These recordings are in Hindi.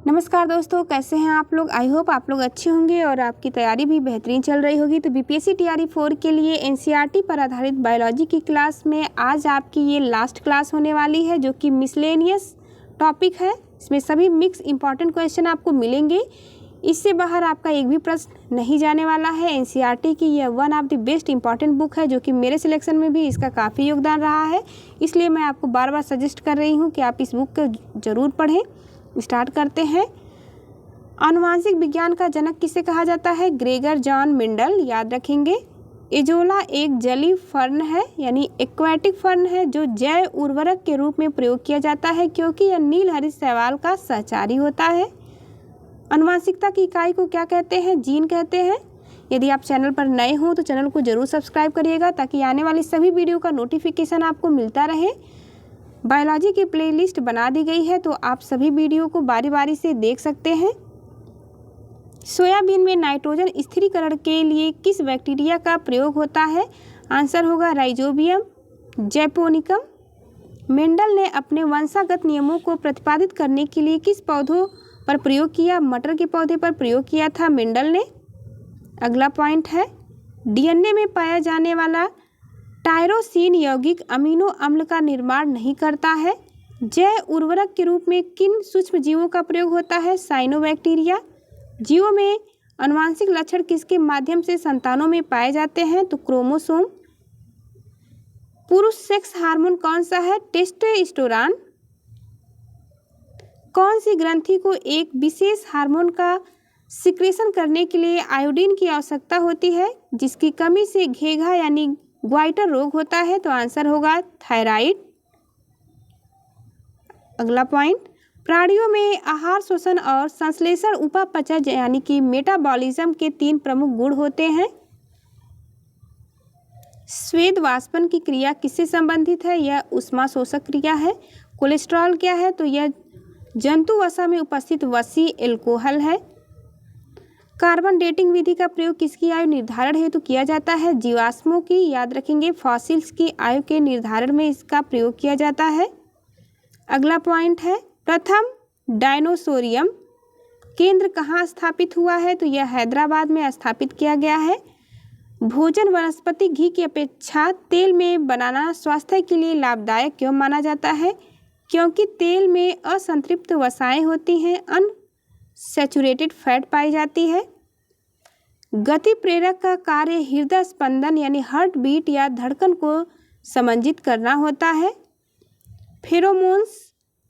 नमस्कार दोस्तों, कैसे हैं आप लोग। आई होप आप लोग अच्छे होंगे और आपकी तैयारी भी बेहतरीन चल रही होगी। तो बीपीएससी टीआरई 4 के लिए एनसीईआरटी पर आधारित बायोलॉजी की क्लास में आज आपकी ये लास्ट क्लास होने वाली है, जो कि मिसलेनियस टॉपिक है। इसमें सभी मिक्स इंपॉर्टेंट क्वेश्चन आपको मिलेंगे। इससे बाहर आपका एक भी प्रश्न नहीं जाने वाला है। एनसीईआरटी की यह one of the best important book है, जो कि मेरे सिलेक्शन में भी इसका काफ़ी योगदान रहा है। इसलिए मैं आपको बार बार सजेस्ट कर रही हूँ कि आप इस बुक को ज़रूर पढ़ें। स्टार्ट करते हैं। आनुवांशिक विज्ञान का जनक किसे कहा जाता है? ग्रेगर जॉन मेंडल, याद रखेंगे। एजोला एक जलीय फर्न है, यानी एक्वाटिक फर्न है, जो जैव उर्वरक के रूप में प्रयोग किया जाता है, क्योंकि यह नील हरित शैवाल का सहचारी होता है। आनुवांशिकता की इकाई को क्या कहते हैं? जीन कहते हैं। यदि आप चैनल पर नए हों तो चैनल को जरूर सब्सक्राइब करिएगा, ताकि आने वाली सभी वीडियो का नोटिफिकेशन आपको मिलता रहे। बायोलॉजी की प्लेलिस्ट बना दी गई है, तो आप सभी वीडियो को बारी बारी से देख सकते हैं। सोयाबीन में नाइट्रोजन स्थिरीकरण के लिए किस बैक्टीरिया का प्रयोग होता है? आंसर होगा राइजोबियम जैपोनिकम। मेंडल ने अपने वंशागत नियमों को प्रतिपादित करने के लिए किस पौधों पर प्रयोग किया? मटर के पौधे पर प्रयोग किया था मेंडल ने। अगला पॉइंट है, डीएनए में पाया जाने वाला टायरोसिन यौगिक अमीनो अम्ल का निर्माण नहीं करता है। जैव उर्वरक के रूप में किन सूक्ष्म जीवों का प्रयोग होता है? साइनोबैक्टीरिया। जीवों में आनुवांशिक लक्षण किसके माध्यम से संतानों में पाए जाते हैं? तो क्रोमोसोम। पुरुष सेक्स हार्मोन कौन सा है? टेस्टोस्टेरोन। कौन सी ग्रंथि को एक विशेष हार्मोन का सिक्रेशन करने के लिए आयोडीन की आवश्यकता होती है, जिसकी कमी से घेघा यानी ग्वाइटर रोग होता है? तो आंसर होगा थायराइड। अगला पॉइंट, प्राणियों में आहार शोषण और संश्लेषण उपापचय यानी कि मेटाबॉलिज्म के 3 प्रमुख गुण होते हैं। स्वेद वाष्पन की क्रिया किससे संबंधित है? यह ऊष्मा शोषक क्रिया है। कोलेस्ट्रॉल क्या है? तो यह जंतु वसा में उपस्थित वसी एल्कोहल है। कार्बन डेटिंग विधि का प्रयोग किसकी आयु निर्धारण हेतु किया जाता है? जीवाश्मों की, याद रखेंगे। फॉसिल्स की आयु के निर्धारण में इसका प्रयोग किया जाता है। अगला पॉइंट है, प्रथम डायनोसोरियम केंद्र कहाँ स्थापित हुआ है? तो यह हैदराबाद में स्थापित किया गया है। भोजन वनस्पति घी की अपेक्षा तेल में बनाना स्वास्थ्य के लिए लाभदायक क्यों माना जाता है? क्योंकि तेल में असंतृप्त वसाएं होती हैं, अनसैचुरेटेड फैट पाई जाती है। गति प्रेरक का कार्य हृदय स्पंदन यानी हार्ट बीट या धड़कन को समंजित करना होता है। फेरोमोन्स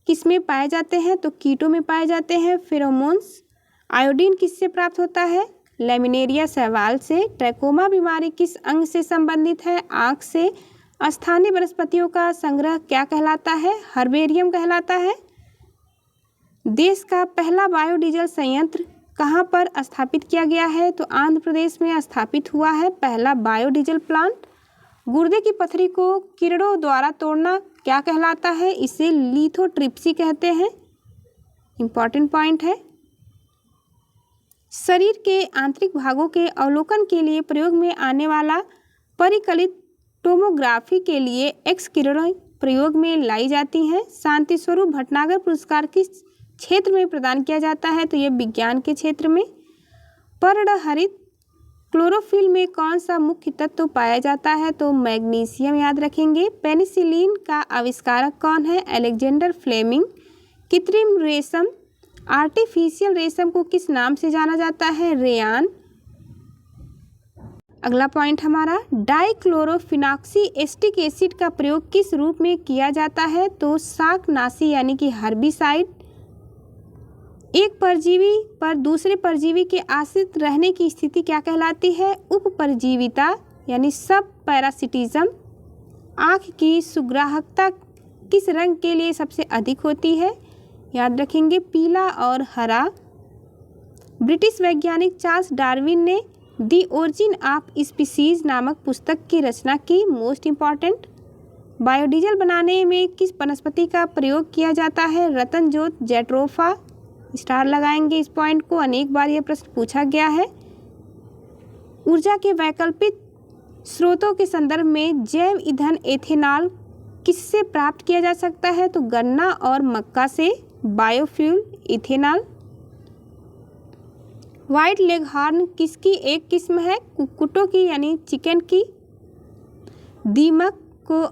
किसमें पाए जाते हैं? तो कीटों में पाए जाते हैं फेरोमोन्स। आयोडीन किससे प्राप्त होता है? लैमिनेरिया शैवाल से। ट्रैकोमा बीमारी किस अंग से संबंधित है? आँख से। स्थानीय वनस्पतियों का संग्रह क्या कहलाता है? हर्बेरियम कहलाता है। देश का पहला बायोडीजल संयंत्र कहाँ पर स्थापित किया गया है? तो आंध्र प्रदेश में स्थापित हुआ है पहला बायोडीजल प्लांट। गुर्दे की पथरी को किरणों द्वारा तोड़ना क्या कहलाता है? इसे लिथोट्रिप्सी कहते हैं। इंपॉर्टेंट पॉइंट है, शरीर के आंतरिक भागों के अवलोकन के लिए प्रयोग में आने वाला परिकलित टोमोग्राफी के लिए एक्स किरणें प्रयोग में लाई जाती हैं। शांति स्वरूप भटनागर पुरस्कार किस क्षेत्र में प्रदान किया जाता है? तो यह विज्ञान के क्षेत्र में। पर्णहरित क्लोरोफिल में कौन सा मुख्य तत्व पाया जाता है? तो मैग्नीशियम, याद रखेंगे। पेनिसिलिन का आविष्कारक कौन है? Alexander Fleming. कृत्रिम रेशम आर्टिफिशियल रेशम को किस नाम से जाना जाता है? रेयान। अगला पॉइंट हमारा, डाइक्लोरोफिनॉक्सी एसिटिक एसिड का प्रयोग किस रूप में किया जाता है? तो शाकनाशी यानी कि हर्बिसाइड। एक परजीवी पर दूसरे परजीवी के आश्रित रहने की स्थिति क्या कहलाती है? उपपरजीविता यानी सब पैरासिटिज्म। आँख की सुग्राहकता किस रंग के लिए सबसे अधिक होती है? याद रखेंगे, पीला और हरा। ब्रिटिश वैज्ञानिक चार्ल्स डार्विन ने दी ओरिजिन ऑफ स्पीसीज नामक पुस्तक की रचना की। मोस्ट इम्पॉर्टेंट, बायोडीजल बनाने में किस वनस्पति का प्रयोग किया जाता है? रतनजोत जैट्रोफा। स्टार लगाएंगे इस पॉइंट को, अनेक बार यह प्रश्न पूछा गया है। ऊर्जा के वैकल्पिक स्रोतों के संदर्भ में जैव ईंधन एथेनॉल किससे प्राप्त किया जा सकता है? तो गन्ना और मक्का से। Biofuel ethanol. White leg horn किसकी एक किस्म है? कुक्कुटों की यानी चिकन की। दीमक को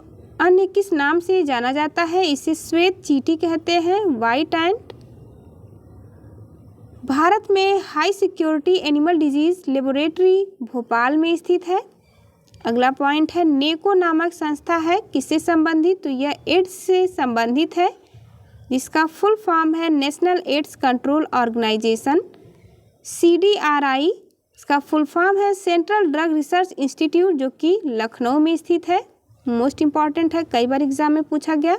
अन्य किस नाम से जाना जाता है? इसे श्वेत चींटी कहते हैं, व्हाइट एंट। भारत में high security animal disease laboratory Bhopal में स्थित है। अगला पॉइंट है नेको नामक संस्था है किससे संबंधित? तो यह एड्स से संबंधित है, जिसका फुल फॉर्म है national AIDS control organisation. CDRI इसका फुल फॉर्म है सेंट्रल ड्रग रिसर्च इंस्टीट्यूट, जो कि लखनऊ में स्थित है। मोस्ट इम्पॉर्टेंट है, कई बार एग्जाम में पूछा गया।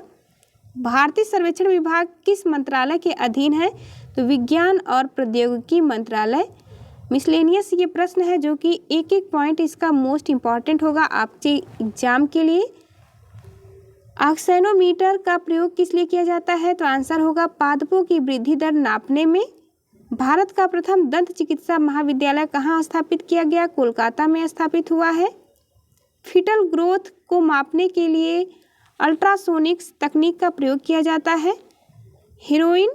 भारतीय सर्वेक्षण विभाग किस मंत्रालय के अधीन है? तो विज्ञान और प्रौद्योगिकी मंत्रालय। मिसलेनियस ये प्रश्न है जो कि एक एक पॉइंट इसका मोस्ट इम्पॉर्टेंट होगा आपके एग्जाम के लिए। ऑक्सेनोमीटर का प्रयोग किस लिए किया जाता है? तो आंसर होगा पादपों की वृद्धि दर नापने में। भारत का प्रथम दंत चिकित्सा महाविद्यालय कहाँ स्थापित किया गया? कोलकाता में स्थापित हुआ है। फीटल ग्रोथ को मापने के लिए अल्ट्रासोनिक्स तकनीक का प्रयोग किया जाता है। हेरोइन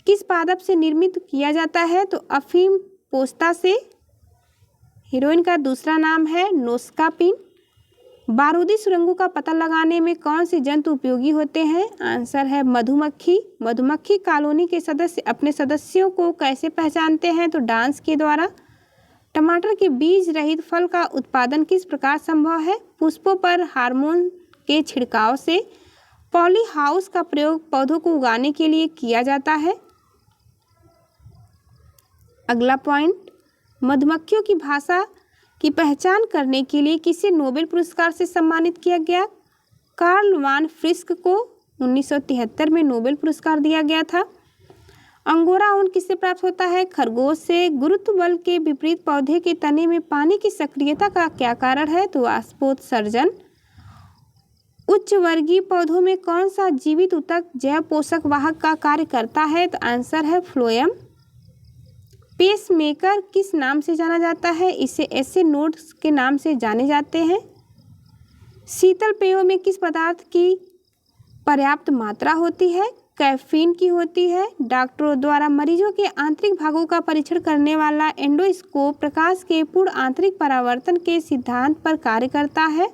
किस पादप से निर्मित किया जाता है? तो अफीम पोस्ता से। हेरोइन का दूसरा नाम है नोस्कापिन। बारूदी सुरंगों का पता लगाने में कौन से जंतु उपयोगी होते हैं? आंसर है मधुमक्खी। मधुमक्खी कॉलोनी के सदस्य अपने सदस्यों को कैसे पहचानते हैं? तो डांस के द्वारा। टमाटर के बीज रहित फल का उत्पादन किस प्रकार संभव है? पुष्पों पर हार्मोन के छिड़काव से। पॉली हाउस का प्रयोग पौधों को उगाने के लिए किया जाता है। अगला पॉइंट मधुमक्खियों की भाषा की पहचान करने के लिए किसे नोबेल पुरस्कार से सम्मानित किया गया? कार्ल वान फ्रिस्क को 1973 में नोबेल पुरस्कार दिया गया था। अंगोरा ऊन किससे प्राप्त होता है? खरगोश से। गुरुत्व बल के विपरीत पौधे के तने में पानी की सक्रियता का क्या कारण है? तो वाष्पोत्सर्जन। उच्च वर्गीय पौधों में कौन सा जीवित ऊतक जैव पोषक वाहक का कार्य करता है? तो आंसर है फ्लोएम। पेसमेकर किस नाम से जाना जाता है? इसे ऐसे नोड्स के नाम से जाने जाते हैं। शीतल पेयों में किस पदार्थ की पर्याप्त मात्रा होती है? कैफीन की होती है। डॉक्टरों द्वारा मरीजों के आंतरिक भागों का परीक्षण करने वाला एंडोस्कोप प्रकाश के पूर्ण आंतरिक परावर्तन के सिद्धांत पर कार्य करता है।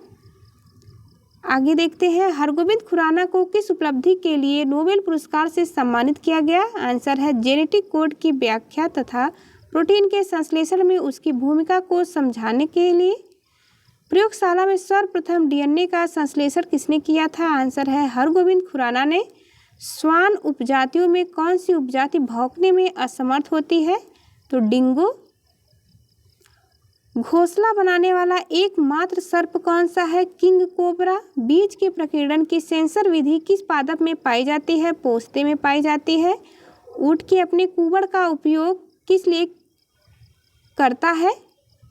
आगे देखते हैं हरगोविंद खुराना को किस उपलब्धि के लिए नोबेल पुरस्कार से सम्मानित किया गया? आंसर है जेनेटिक कोड की व्याख्या तथा प्रोटीन के संश्लेषण में उसकी भूमिका को समझाने के लिए। प्रयोगशाला में सर्वप्रथम DNA का संश्लेषण किसने किया था? आंसर है हरगोविंद खुराना ने। श्वान उपजातियों में कौन सी उपजाति भौंकने में असमर्थ होती है? तो डिंगो। घोंसला बनाने वाला एकमात्र सर्प कौन सा है? King cobra. बीज के प्रकीर्णन की सेंसर विधि किस पादप में पाई जाती है? पोस्ते में पाई जाती है। ऊँट के अपने कुबड़ का उपयोग किस लिए करता है?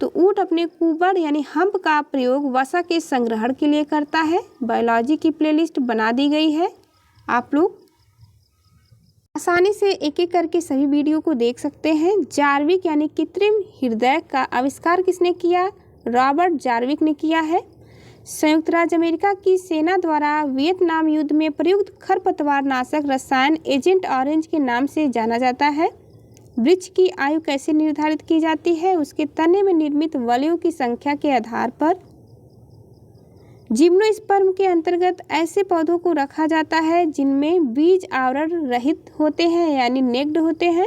तो ऊँट अपने कुबड़ यानी हम्प का प्रयोग वसा के संग्रहण के लिए करता है। बायोलॉजी की प्लेलिस्ट बना दी गई है, आप लोग आसानी से एक एक करके सभी वीडियो को देख सकते हैं। जार्विक यानी कृत्रिम हृदय का आविष्कार किसने किया? रॉबर्ट जार्विक ने किया है। संयुक्त राज्य अमेरिका की सेना द्वारा वियतनाम युद्ध में प्रयुक्त खरपतवार नाशक रसायन एजेंट ऑरेंज के नाम से जाना जाता है। वृक्ष की आयु कैसे निर्धारित की जाती है? उसके तने में निर्मित वलयों की संख्या के आधार पर। जिम्नोस्पर्म के अंतर्गत ऐसे पौधों को रखा जाता है जिनमें बीज आवरण रहित होते हैं यानी नेक्ड होते हैं।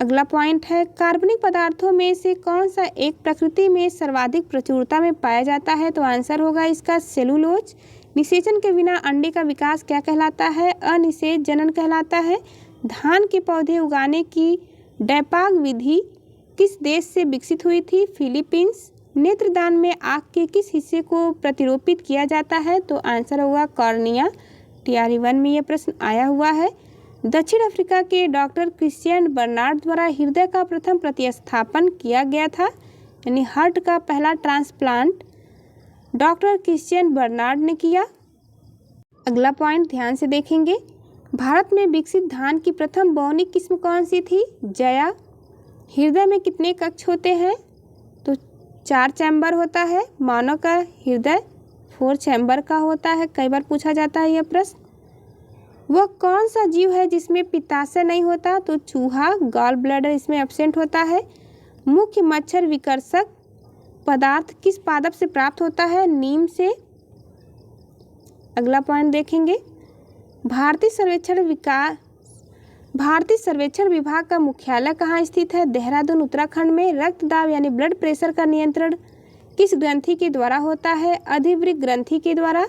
अगला पॉइंट है कार्बनिक पदार्थों में से कौन सा एक प्रकृति में सर्वाधिक प्रचुरता में पाया जाता है? तो आंसर होगा इसका सेलुलोज। निषेचन के बिना अंडे का विकास क्या कहलाता है? अनिषेच जनन कहलाता है। धान के पौधे उगाने की डैपाग विधि किस देश से विकसित हुई थी? फिलीपींस। नेत्रदान में आँख के किस हिस्से को प्रतिरोपित किया जाता है? तो आंसर होगा कॉर्निया। TRE 1 में यह प्रश्न आया हुआ है। दक्षिण अफ्रीका के डॉक्टर क्रिश्चियन बर्नार्ड द्वारा हृदय का प्रथम प्रतिस्थापन किया गया था यानी हार्ट का पहला ट्रांसप्लांट डॉक्टर क्रिश्चियन बर्नार्ड ने किया। अगला पॉइंट ध्यान से देखेंगे। भारत में विकसित धान की प्रथम बोनी किस्म कौन सी थी? जया। हृदय में कितने कक्ष होते हैं? तो 4 चैम्बर होता है। मानव का हृदय 4 चैम्बर का होता है, कई बार पूछा जाता है यह प्रश्न। वह कौन सा जीव है जिसमें पित्ताशय नहीं होता? तो चूहा, गॉल ब्लैडर इसमें एब्सेंट होता है। मुख्य मच्छर विकर्षक पदार्थ किस पादप से प्राप्त होता है? नीम से। अगला पॉइंट देखेंगे, भारतीय सर्वेक्षण विभाग का मुख्यालय कहाँ स्थित है? देहरादून, उत्तराखंड में। रक्तदाब यानी ब्लड प्रेशर का नियंत्रण किस ग्रंथि के द्वारा होता है? अधिवृक्क ग्रंथि के द्वारा।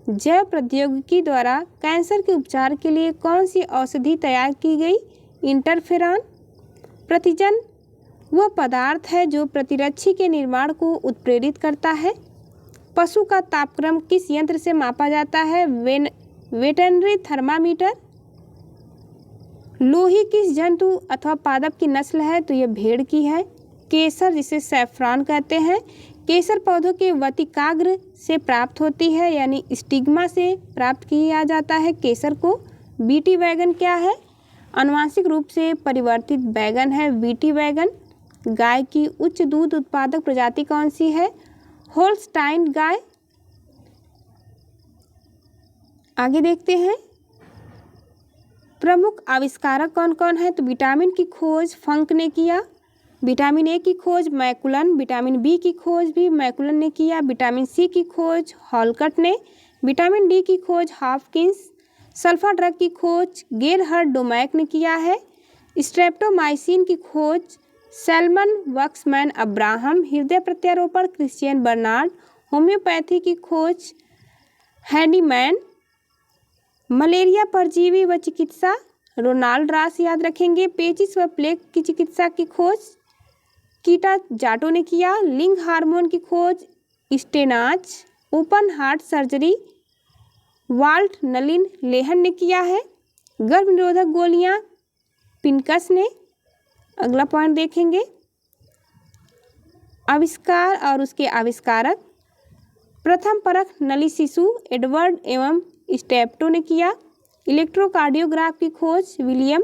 जैव प्रौद्योगिकी द्वारा कैंसर के उपचार के लिए कौन सी औषधि तैयार की गई? इंटरफेरॉन। प्रतिजन वह पदार्थ है जो प्रतिरक्षी के निर्माण को उत्प्रेरित करता है। पशु का तापक्रम किस यंत्र से मापा जाता है? Veterinary thermometer. लोही किस जंतु अथवा पादप की नस्ल है? तो यह भेड़ की है। केसर जिसे सैफरॉन कहते हैं, केसर पौधों के वतिकाग्र से प्राप्त होती है, यानी स्टिग्मा से प्राप्त किया जाता है केसर को। बीटी वैगन क्या है? आनुवांशिक रूप से परिवर्तित बैगन है बीटी वैगन। गाय की उच्च दूध उत्पादक प्रजाति कौन सी है? होल्स्टाइन गाय। आगे देखते हैं, प्रमुख आविष्कारक कौन कौन है? तो विटामिन की खोज फंक ने किया। विटामिन ए की खोज मैकुलन, विटामिन बी की खोज भी मैकुलन ने किया। विटामिन सी की खोज हॉलकट ने। विटामिन डी की खोज हॉपकिंस। सल्फा ड्रग की खोज गेरहर्ड डोमैक ने किया है। स्ट्रेप्टोमाइसिन की खोज सैलमन वक्समैन अब्राहम। हृदय प्रत्यारोपण क्रिश्चियन बर्नार्ड। होम्योपैथी की खोज हैंडीमैन। मलेरिया परजीवी व चिकित्सा रोनाल्ड रास याद रखेंगे। पेचिस व प्लेग की चिकित्सा की खोज कीटा जाटो ने किया। लिंग हार्मोन की खोज स्टेनाच। ओपन हार्ट सर्जरी वाल्ट नलिन लेहन ने किया है। गर्भ निरोधक गोलियां पिनकस ने। अगला पॉइंट देखेंगे, आविष्कार और उसके आविष्कारक। प्रथम परख नली शिशु एडवर्ड एवं स्टेप्टो ने किया। इलेक्ट्रोकार्डियोग्राफ की खोज विलियम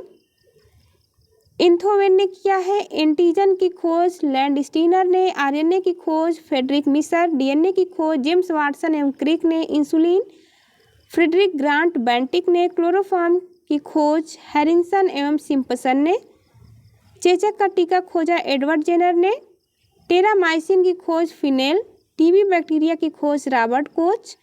इंथोवेन ने किया है। एंटीजन की खोज लैंडस्टीनर ने। आरएनए की खोज फ्रेडरिक मिशर। डीएनए की खोज जेम्स वाटसन एवं क्रिक ने। इंसुलिन फ्रेडरिक ग्रांट बेंटिक ने। क्लोरोफॉर्म की खोज हैरिसन एवं सिम्पसन ने। चेचक का टीका खोजा एडवर्ड जेनर ने। टेरामाइसिन की खोज फिनेल। टीबी बैक्टीरिया की खोज रॉबर्ट कोच।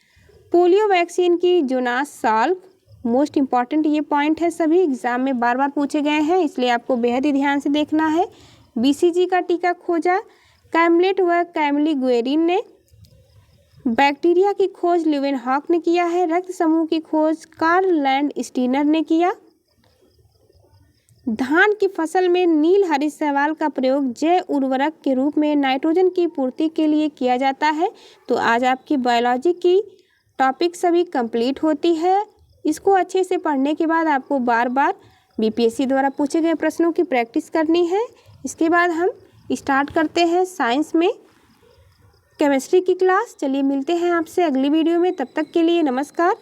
पोलियो वैक्सीन की जोनास साल्क। मोस्ट इम्पॉर्टेंट ये पॉइंट है, सभी एग्जाम में बार बार पूछे गए हैं, इसलिए आपको बेहद ही ध्यान से देखना है। बीसीजी का टीका खोजा कैमलेट व कैमली गुएरिन ने। बैक्टीरिया की खोज ल्यूवेनहॉक ने किया है। रक्त समूह की खोज कार्ल लैंडस्टीनर ने किया। धान की फसल में नील हरित शैवाल का प्रयोग जैव उर्वरक के रूप में नाइट्रोजन की पूर्ति के लिए किया जाता है। तो आज आपकी बायोलॉजी की टॉपिक सभी कंप्लीट होती है। इसको अच्छे से पढ़ने के बाद आपको बार बार बीपीएससी द्वारा पूछे गए प्रश्नों की प्रैक्टिस करनी है। इसके बाद हम स्टार्ट करते हैं साइंस में केमिस्ट्री की क्लास। चलिए मिलते हैं आपसे अगली वीडियो में, तब तक के लिए नमस्कार।